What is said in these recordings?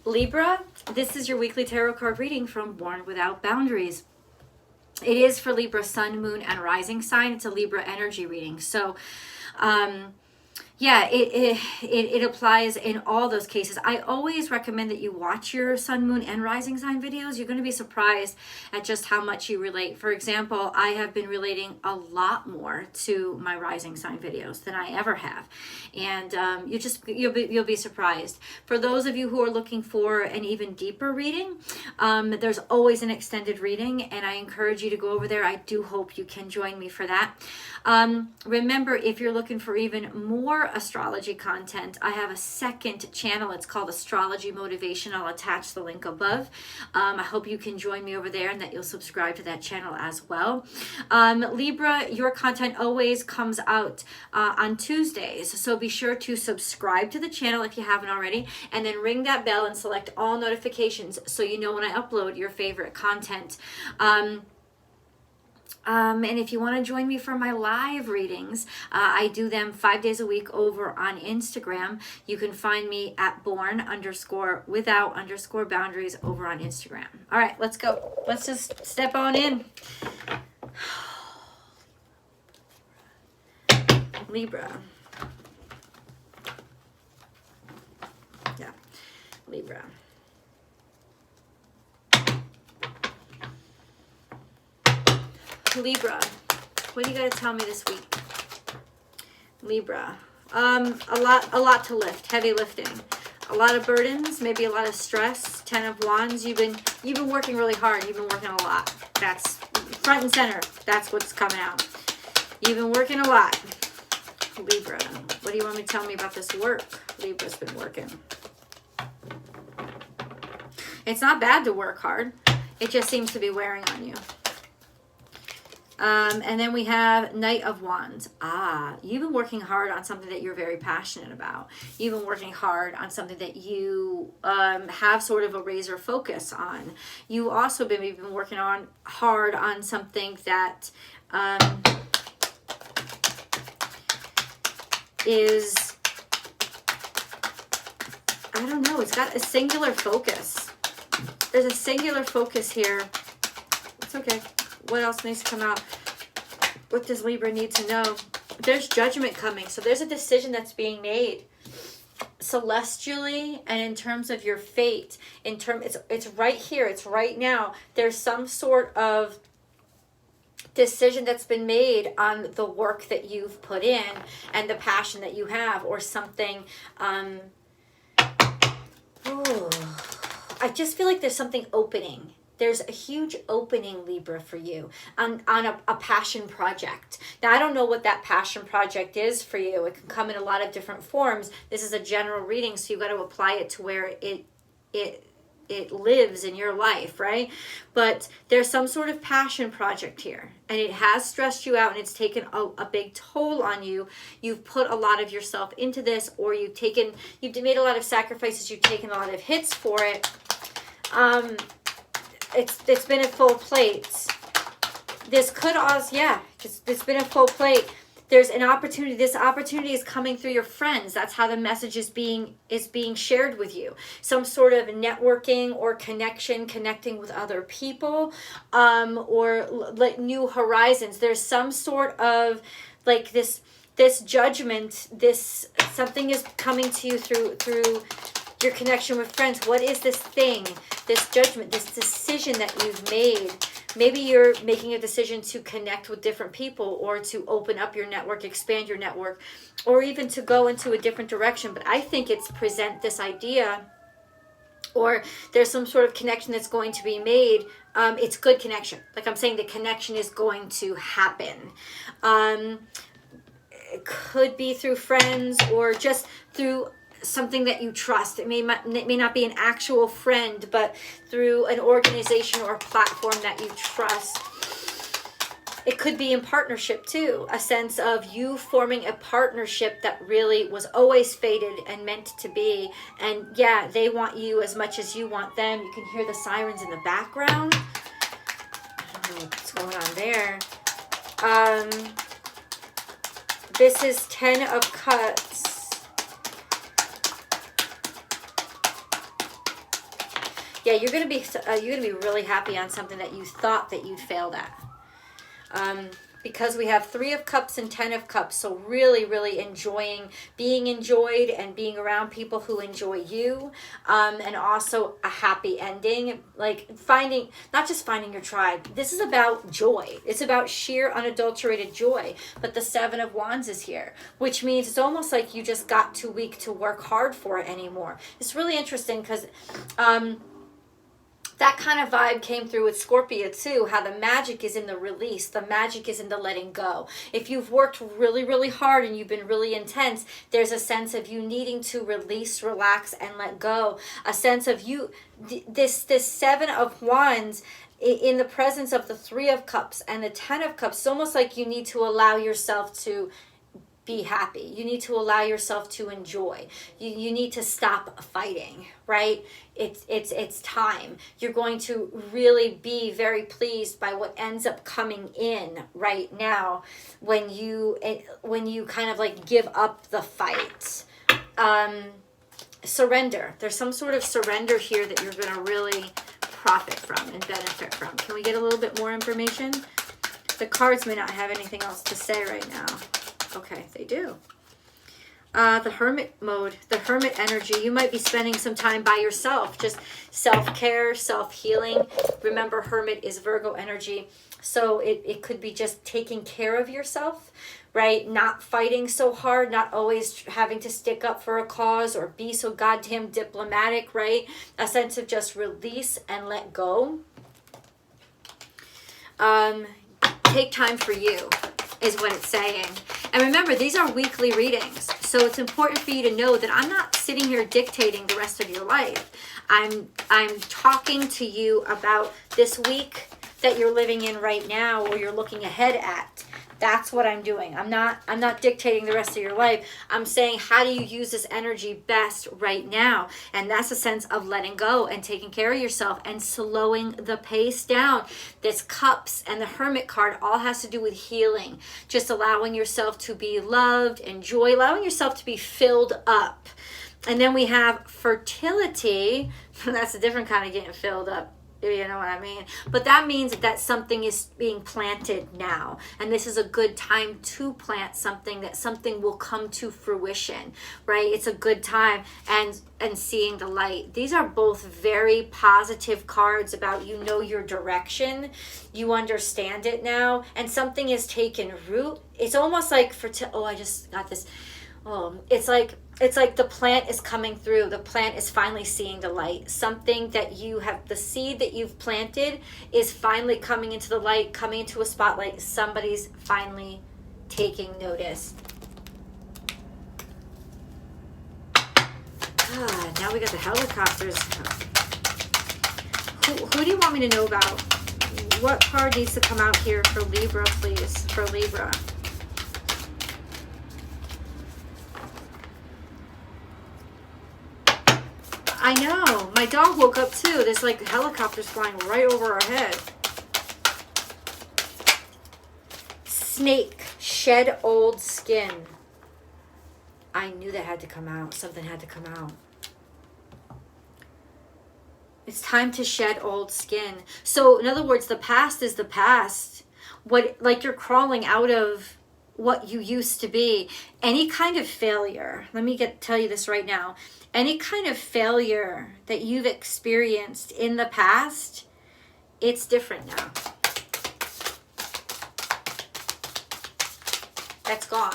Libra, this is your weekly tarot card reading from Born Without Boundaries. It is for Libra sun, moon, and rising sign. It's a Libra energy reading. So, yeah, it applies in all those cases. I always recommend that you watch your sun, moon, and rising sign videos. You're going to be surprised at just how much you relate. For example, I have been relating a lot more to my rising sign videos than I ever have, and you'll be surprised. For those of you who are looking for an even deeper reading, there's always an extended reading, and I encourage you to go over there. I do hope you can join me for that. Remember, if you're looking for even more astrology content, I have a second channel. It's called Astrology Motivation. I'll attach the link above. I hope you can join me over there and that you'll subscribe to that channel as well. Libra, your content always comes out on Tuesdays, so be sure to subscribe to the channel if you haven't already, and then ring that bell and select all notifications so you know when I upload your favorite content. And if you want to join me for my live readings, I do them 5 days a week over on Instagram. You can find me at born_without_boundaries over on Instagram. All right, let's go. Let's just step on in. Libra. Yeah, Libra. Libra, what do you got to tell me this week? Libra, a lot to lift, heavy lifting, a lot of burdens, maybe a lot of stress. 10 of Wands. You've been working really hard. You've been working a lot. That's front and center. That's what's coming out. You've been working a lot. Libra, what do you want me to tell me about this work? Libra's been working. It's not bad to work hard. It just seems to be wearing on you. And then we have Knight of Wands. You've been working hard on something that you're very passionate about. You've been working hard on something that you have sort of a razor focus on. You also been working hard on something that is, I don't know, it's got a singular focus. There's a singular focus here. It's okay. What else needs to come out? What does Libra need to know? There's judgment coming. So there's a decision that's being made celestially and in terms of your fate. It's right here. It's right now. There's some sort of decision that's been made on the work that you've put in and the passion that you have, or something. I just feel like there's something opening. There's a huge opening, Libra, for you on a passion project. Now, I don't know what that passion project is for you. It can come in a lot of different forms. This is a general reading, so you've got to apply it to where it lives in your life, right? But there's some sort of passion project here, and it has stressed you out, and it's taken a big toll on you. You've put a lot of yourself into this, or you've made a lot of sacrifices. You've taken a lot of hits for it. It's been a full plate. This could also, it's been a full plate. There's an opportunity. This opportunity is coming through your friends. That's how the message is being shared with you. Some sort of networking or connecting with other people, or like new horizons. There's some sort of like this judgment. Something is coming to you through your connection with friends. What is this thing, this judgment, this decision that you've made? Maybe you're making a decision to connect with different people, or to open up your network, expand your network, or even to go into a different direction. But I think it's present this idea, or there's some sort of connection that's going to be made. It's good connection. Like I'm saying, the connection is going to happen. It could be through friends, or just through something that you trust. It may not be an actual friend, but through an organization or a platform that you trust. It could be in partnership too, a sense of you forming a partnership that really was always fated and meant to be. And yeah, they want you as much as you want them. You can hear the sirens in the background. I don't know what's going on there. This is 10 of Cups. Yeah, you're gonna be really happy on something that you thought that you failed at. Because we have 3 of Cups and 10 of Cups, so really, really enjoying being enjoyed and being around people who enjoy you, and also a happy ending, like not just finding your tribe. This is about joy. It's about sheer unadulterated joy. But the 7 of Wands is here, which means it's almost like you just got too weak to work hard for it anymore. It's really interesting because that kind of vibe came through with Scorpio too, how the magic is in the release. The magic is in the letting go. If you've worked really, really hard and you've been really intense, there's a sense of you needing to release, relax, and let go. A sense of you, this 7 of Wands, in the presence of the 3 of Cups and the 10 of Cups, it's almost like you need to allow yourself to be happy. You need to allow yourself to enjoy. You need to stop fighting, right? It's time. You're going to really be very pleased by what ends up coming in right now when you kind of like give up the fight. Surrender. There's some sort of surrender here that you're going to really profit from and benefit from. Can we get a little bit more information? The cards may not have anything else to say right now. Okay, they do. The hermit mode, the hermit energy. You might be spending some time by yourself, just self-care, self-healing. Remember, hermit is Virgo energy. So it could be just taking care of yourself, right? Not fighting so hard, not always having to stick up for a cause or be so goddamn diplomatic, right? A sense of just release and let go. Take time for you is what it's saying. And remember, these are weekly readings. So it's important for you to know that I'm not sitting here dictating the rest of your life. I'm talking to you about this week that you're living in right now or you're looking ahead at. That's what I'm doing. I'm not dictating the rest of your life. I'm saying, how do you use this energy best right now? And that's a sense of letting go and taking care of yourself and slowing the pace down. This Cups and the Hermit card all has to do with healing. Just allowing yourself to be loved, enjoy, allowing yourself to be filled up. And then we have fertility. That's a different kind of getting filled up. You know what I mean? But that means that something is being planted now. And this is a good time to plant something, that something will come to fruition, right? It's a good time and seeing the light. These are both very positive cards about you know your direction. You understand it now. And something is taken root. It's almost like I just got this. It's like the plant is coming through. The plant is finally seeing the light. Something that you have, the seed that you've planted is finally coming into the light, coming into a spotlight. Somebody's finally taking notice. God, now we got the helicopters. Who do you want me to know about? What card needs to come out here for Libra, please? For Libra. I know. My dog woke up too. There's like helicopters flying right over our head. Snake. Shed old skin. I knew that had to come out. Something had to come out. It's time to shed old skin. So in other words, the past is the past. Like you're crawling out of what you used to be. Any kind of failure. Let me tell you this right now. Any kind of failure that you've experienced in the past, it's different now. That's gone.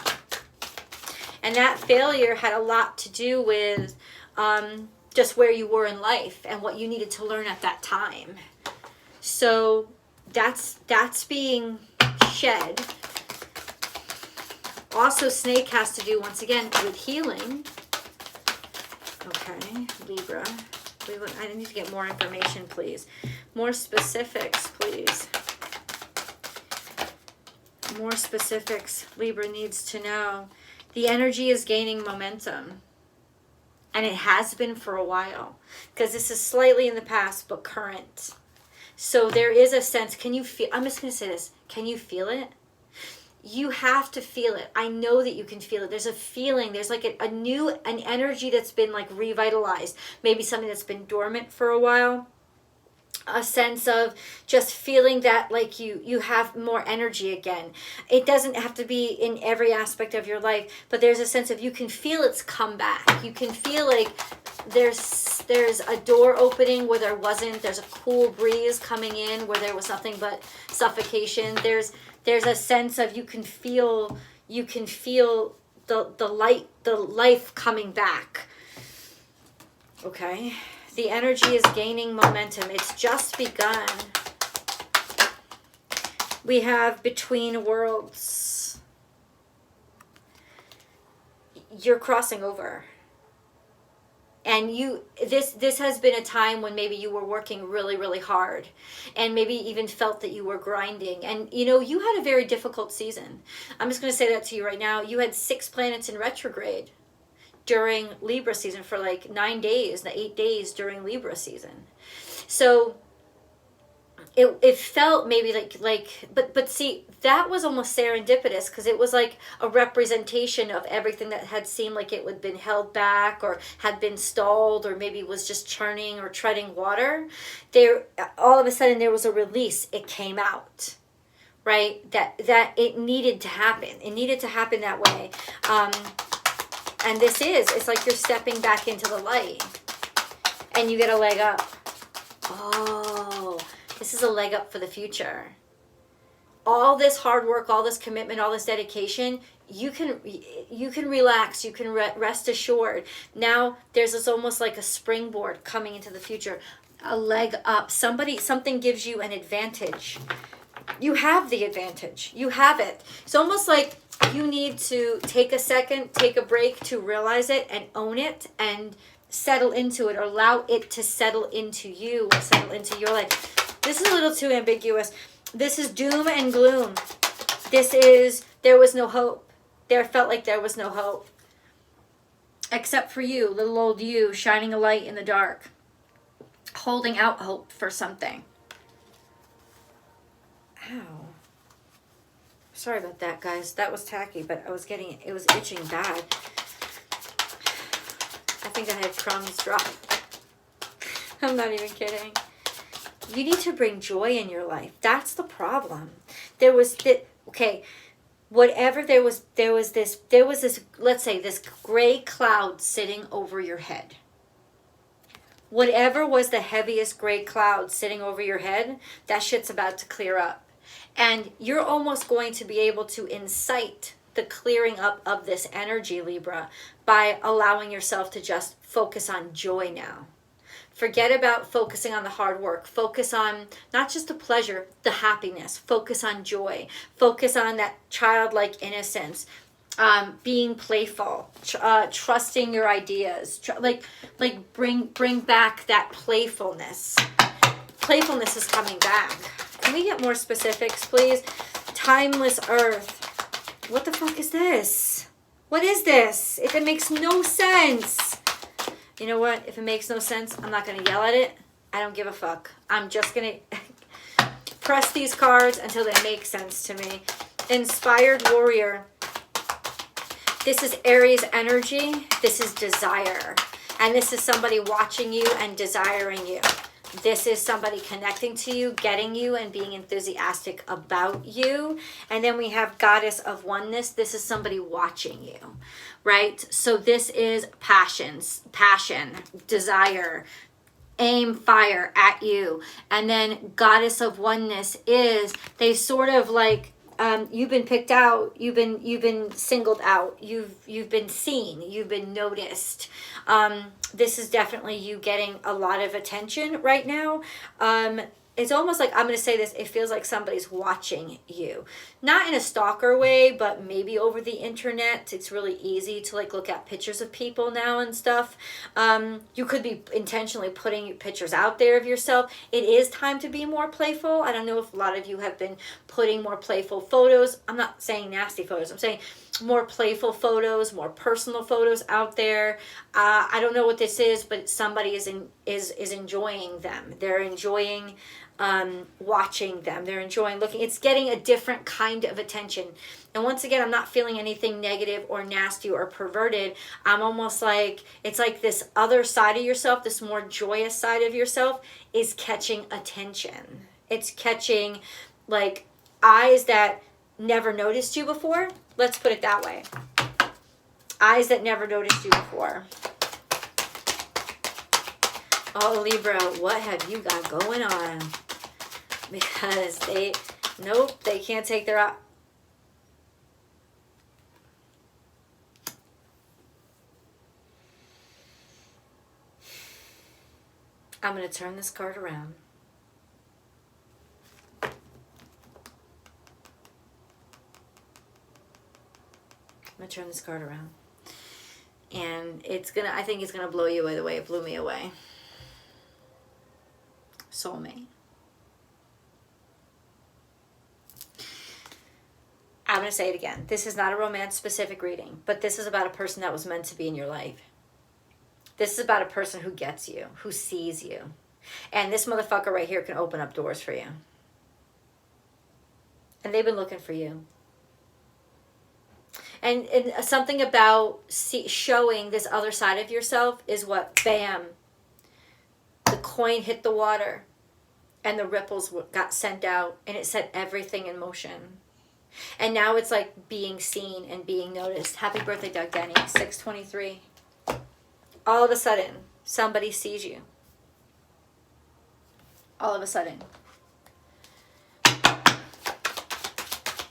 And that failure had a lot to do with just where you were in life and what you needed to learn at that time. So that's being shed. Also, snake has to do, once again, with healing. Okay, Libra. I need to get more information, please. More specifics, please. More specifics. Libra needs to know. The energy is gaining momentum. And it has been for a while. Because this is slightly in the past, but current. So there is a sense. Can you feel? I'm just going to say this. Can you feel it? You have to feel it. I know that you can feel it. There's a feeling. There's like an energy that's been like revitalized. Maybe something that's been dormant for a while. a sense of just feeling that like you have more energy again. It doesn't have to be in every aspect of your life, but there's a sense of you can feel it's come back. You can feel like there's a door opening where there wasn't. There's a cool breeze coming in where there was nothing but suffocation. There's a sense of you can feel the light, the life coming back. Okay. The energy is gaining momentum. It's just begun. We have between worlds. You're crossing over. And this has been a time when maybe you were working really, really hard and maybe even felt that you were grinding. And, you had a very difficult season. I'm just going to say that to you right now. You had 6 planets in retrograde during Libra season for like 9 days, 8 days during Libra season. So it felt maybe but see, that was almost serendipitous because it was like a representation of everything that had seemed like it had been held back or had been stalled or maybe was just churning or treading water. There, all of a sudden there was a release. It came out, right? That it needed to happen. It needed to happen that way. And it's like you're stepping back into the light and you get a leg up. Oh, this is a leg up for the future. All this hard work, all this commitment, all this dedication, you can relax, you can rest assured. Now there's this almost like a springboard coming into the future, a leg up. Something gives you an advantage. You have the advantage. You have it. It's almost like you need to take a second, take a break to realize it and own it and settle into it or allow it to settle into you or settle into your life. This is a little too ambiguous. This is doom and gloom. This is, there was no hope. There felt like there was no hope. Except for you, little old you, shining a light in the dark. Holding out hope for something. Ow. Sorry about that, guys. That was tacky, but it was itching bad. I think I had crumbs drop. I'm not even kidding. You need to bring joy in your life. That's the problem. There was this, let's say this gray cloud sitting over your head. Whatever was the heaviest gray cloud sitting over your head, that shit's about to clear up. And you're almost going to be able to incite the clearing up of this energy, Libra, by allowing yourself to just focus on joy now. Forget about focusing on the hard work. Focus on not just the pleasure, the happiness. Focus on joy. Focus on that childlike innocence. Being playful, trusting your ideas. Bring back that playfulness. Playfulness is coming back. Can we get more specifics, please? Timeless Earth. What the fuck is this? What is this? It makes no sense. You know what? If it makes no sense, I'm not going to yell at it. I don't give a fuck. I'm just going to press these cards until they make sense to me. Inspired Warrior. This is Aries energy. This is desire. And this is somebody watching you and desiring you. This is somebody connecting to you, getting you, and being enthusiastic about you. And then we have Goddess of Oneness. This is somebody watching you, right? So this is passion, desire, aim fire at you. And then Goddess of Oneness is, they sort of like, you've been picked out, you've been singled out, you've been seen, you've been noticed. This is definitely you getting a lot of attention right now. It's almost like, I'm going to say this, it feels like somebody's watching you. Not in a stalker way, but maybe over the internet. It's really easy to like look at pictures of people now and stuff. You could be intentionally putting pictures out there of yourself. It is time to be more playful. I don't know if a lot of you have been putting more playful photos. I'm not saying nasty photos. I'm saying more playful photos, more personal photos out there. I don't know what this is, but somebody is enjoying them. They're enjoying watching them. They're enjoying looking. It's getting a different kind of attention. And once again, I'm not feeling anything negative or nasty or perverted. I'm almost like, it's like this other side of yourself, this more joyous side of yourself is catching attention. It's catching like eyes that never noticed you before. Let's put it that way. Eyes that never noticed you before. Oh, Libra, what have you got going on? Because they can't take their eye. I'm going to turn this card around. I'm going to turn this card around. And I think it's going to blow you away the way it blew me away. Soulmate. I'm going to say it again. This is not a romance-specific reading, but this is about a person that was meant to be in your life. This is about a person who gets you, who sees you. And this motherfucker right here can open up doors for you. And they've been looking for you. And something about showing this other side of yourself is what, bam, the coin hit the water and the ripples got sent out and it set everything in motion. And now it's like being seen and being noticed. Happy birthday, Doug Denny, 623. All of a sudden, somebody sees you. All of a sudden.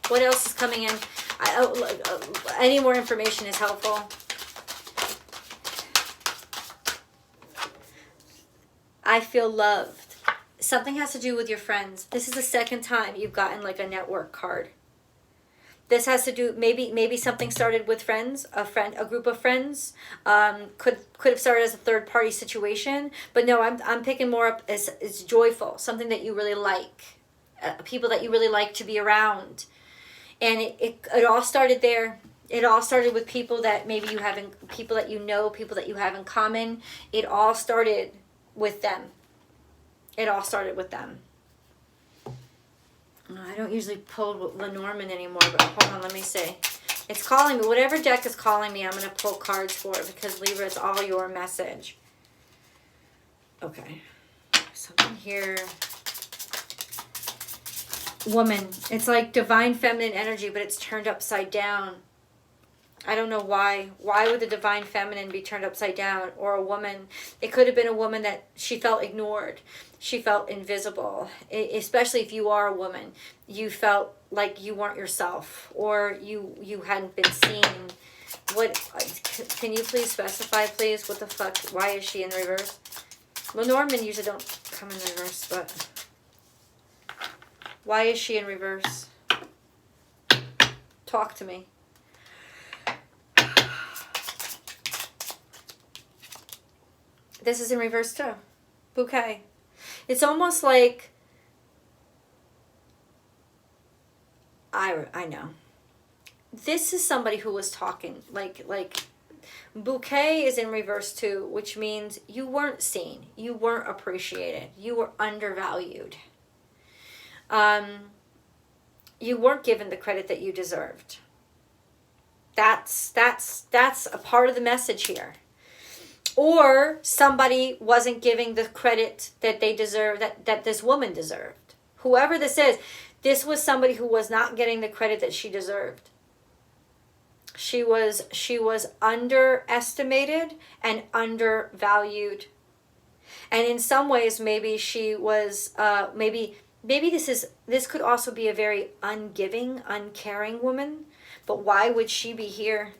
What else is coming in? Any more information is helpful. I feel loved. Something has to do with your friends. This is the second time you've gotten like a network card. This has to do, maybe something started with friends, a group of friends. Could have started as a third party situation, but no, I'm picking more up as joyful, something that you really like, people that you really like to be around, and it all started there. It all started with people that maybe you haven't, people that you know, people that you have in common. It all started with them. It all started with them. I don't usually pull Lenormand anymore, but hold on, let me see. It's calling me. Whatever deck is calling me, I'm going to pull cards for it because, Libra, it's all your message. Okay. Something here. Woman. It's like divine feminine energy, but it's turned upside down. I don't know why. Why would the divine feminine be turned upside down? Or a woman. It could have been a woman that she felt ignored. She felt invisible. Especially if you are a woman. You felt like you weren't yourself. Or you hadn't been seen. What? Can you please specify, please? What the fuck? Why is she in reverse? Lenormand usually don't come in reverse, but... Why is she in reverse? Talk to me. This is in reverse too. Bouquet. It's almost like... I know. This is somebody who was talking. Like Bouquet is in reverse too, which means you weren't seen. You weren't appreciated. You were undervalued. You weren't given the credit that you deserved. That's a part of the message here. Or somebody wasn't giving the credit that they deserve, that this woman deserved. Whoever this is, this was somebody who was not getting the credit that she deserved. She was underestimated and undervalued. And in some ways, maybe she was, maybe this could also be a very ungiving, uncaring woman. But why would she be here?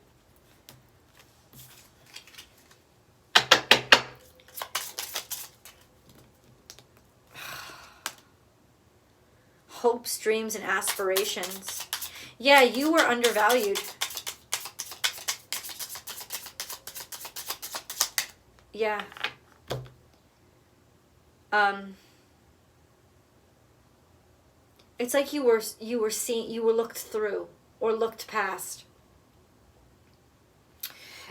Hopes, dreams, and aspirations. Yeah, you were undervalued. Yeah. It's like you were seen, you were looked through or looked past.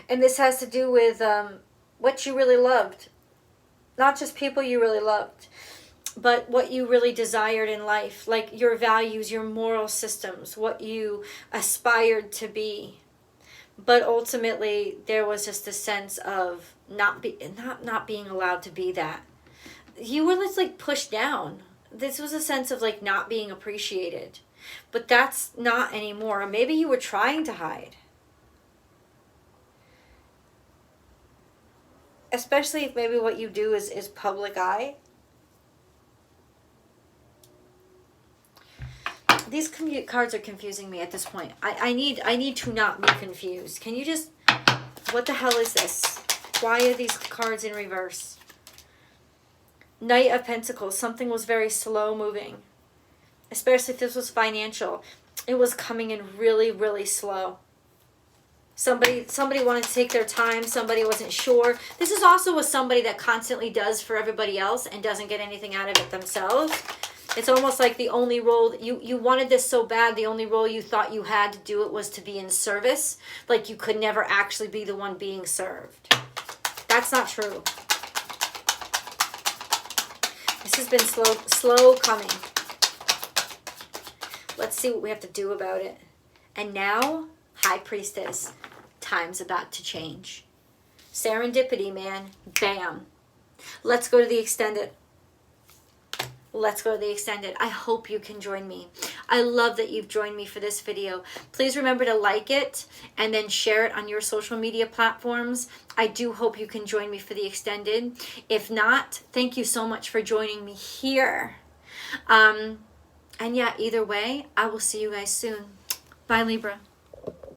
And this has to do with what you really loved. Not just people you really loved, but what you really desired in life, like your values, your moral systems, what you aspired to be. But ultimately, there was just a sense of not being allowed to be that. You were just like pushed down. This was a sense of like not being appreciated. But that's not anymore. Maybe you were trying to hide. Especially if maybe what you do is public eye. These cards are confusing me at this point. I need to not be confused. Can you just... What the hell is this? Why are these cards in reverse? Knight of Pentacles. Something was very slow moving. Especially if this was financial. It was coming in really, really slow. Somebody wanted to take their time. Somebody wasn't sure. This is also with somebody that constantly does for everybody else and doesn't get anything out of it themselves. It's almost like the only role, you wanted this so bad, the only role you thought you had to do it was to be in service. Like you could never actually be the one being served. That's not true. This has been slow coming. Let's see what we have to do about it. And now, High Priestess, time's about to change. Serendipity, man. Bam. Let's go to the extended. Let's go to the extended. I hope you can join me. I love that you've joined me for this video. Please remember to like it and then share it on your social media platforms. I do hope you can join me for the extended. If not, thank you so much for joining me here. And yeah, either way, I will see you guys soon. Bye, Libra.